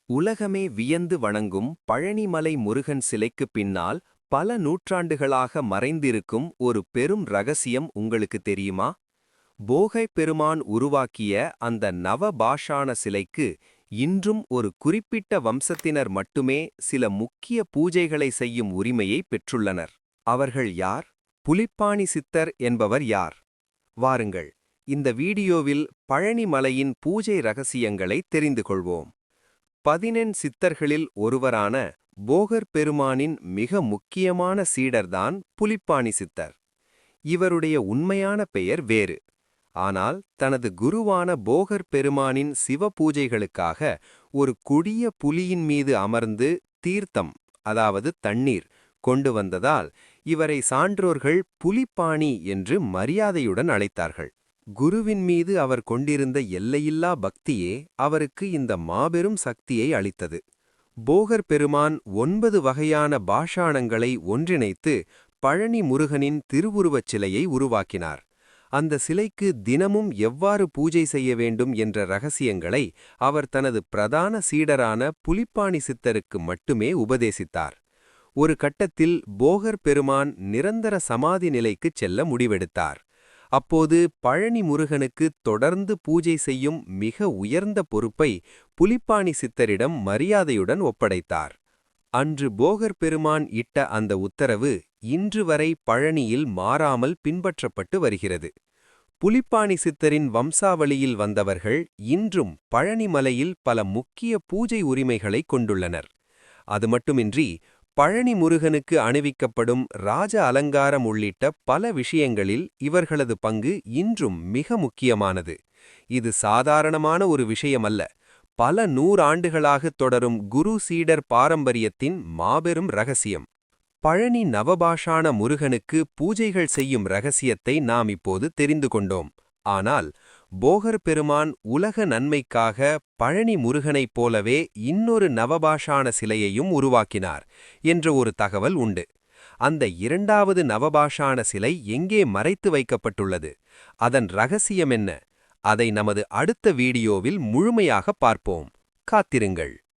உலகமே வியந்து வணங்கும் பழனிமலை முருகன் சிலைக்குப் பின்னால் பல நூற்றாண்டுகளாக மறைந்திருக்கும் ஒரு பெரும் ரகசியம் உங்களுக்கு தெரியுமா? போகை பெருமான் உருவாக்கிய அந்த நவபாஷாண சிலைக்கு இன்றும் ஒரு குறிப்பிட்ட வம்சத்தினர் மட்டுமே சில முக்கிய பூஜைகளை செய்யும் உரிமையை பெற்றுள்ளனர். அவர்கள் யார்? புலிப்பாணி சித்தர் என்பவர் யார்? வாருங்கள், இந்த வீடியோவில் பழனிமலையின் பூஜை ரகசியங்களை தெரிந்து கொள்வோம். 14 சித்தர்களில் ஒருவரான போகர் பெருமானின் மிக முக்கியமான சீடர்தான் புலிப்பாணி சித்தர். இவருடைய உண்மையான பெயர் வேறு. ஆனால் தனது குருவான போகர் பெருமானின் சிவ பூஜைகளுக்காக ஒரு கொடிய புலியின் மீது அமர்ந்து தீர்த்தம், அதாவது தண்ணீர், கொண்டு வந்ததால் இவரை சான்றோர்கள் புலிப்பாணி என்று மரியாதையுடன் அழைத்தார்கள். குருவின் மீது அவர் கொண்டிருந்த எல்லையில்லா பக்தியே அவருக்கு இந்த மாபெரும் சக்தியை அளித்தது. போகர் பெருமான் 9 வகையான பாஷாணங்களை ஒன்றிணைத்து பழனி முருகனின் திருவுருவச் சிலையை உருவாக்கினார். அந்த சிலைக்கு தினமும் எவ்வாறு பூஜை செய்ய வேண்டும் என்ற ரகசியங்களை அவர் தனது பிரதான சீடரான புலிப்பாணி சித்தருக்கு மட்டுமே உபதேசித்தார். ஒரு கட்டத்தில் போகர் பெருமான் நிரந்தர சமாதி நிலைக்குச் செல்ல முடிவெடுத்தார். அப்போது பழனி முருகனுக்கு தொடர்ந்து பூஜை செய்யும் மிக உயர்ந்த பொறுப்பை புலிப்பாணி சித்தரிடம் மரியாதையுடன் ஒப்படைத்தார். அன்று போகர் பெருமான் இட்ட அந்த உத்தரவு இன்று வரை பழனியில் மாறாமல் பின்பற்றப்பட்டு வருகிறது. புலிப்பாணி சித்தரின் வம்சாவளியில் வந்தவர்கள் இன்றும் பழனிமலையில் பல முக்கிய பூஜை உரிமைகளை கொண்டுள்ளனர். அது மட்டுமின்றி பழனி முருகனுக்கு அணிவிக்கப்படும் ராஜ அலங்காரம் உள்ளிட்ட பல விஷயங்களில் இவர்களது பங்கு இன்றும் மிக முக்கியமானது. இது சாதாரணமான ஒரு விஷயமல்ல, பல நூறாண்டுகளாகத் தொடரும் குரு சீடர் பாரம்பரியத்தின் மாபெரும் ரகசியம். பழனி நவபாஷாண முருகனுக்கு பூஜைகள் செய்யும் ரகசியத்தை நாம் இப்போது தெரிந்து கொண்டோம். ஆனால் போகர் பெருமான் உலக நன்மைக்காக பழனி முருகனைப் போலவே இன்னொரு நவபாஷாண சிலையையும் உருவாக்கினார் என்ற ஒரு தகவல் உண்டு. அந்த இரண்டாவது நவபாஷாண சிலை எங்கே மறைத்து வைக்கப்பட்டுள்ளது? அதன் ரகசியம் என்ன? அதை நமது அடுத்த வீடியோவில் முழுமையாக பார்ப்போம். காத்திருங்கள்.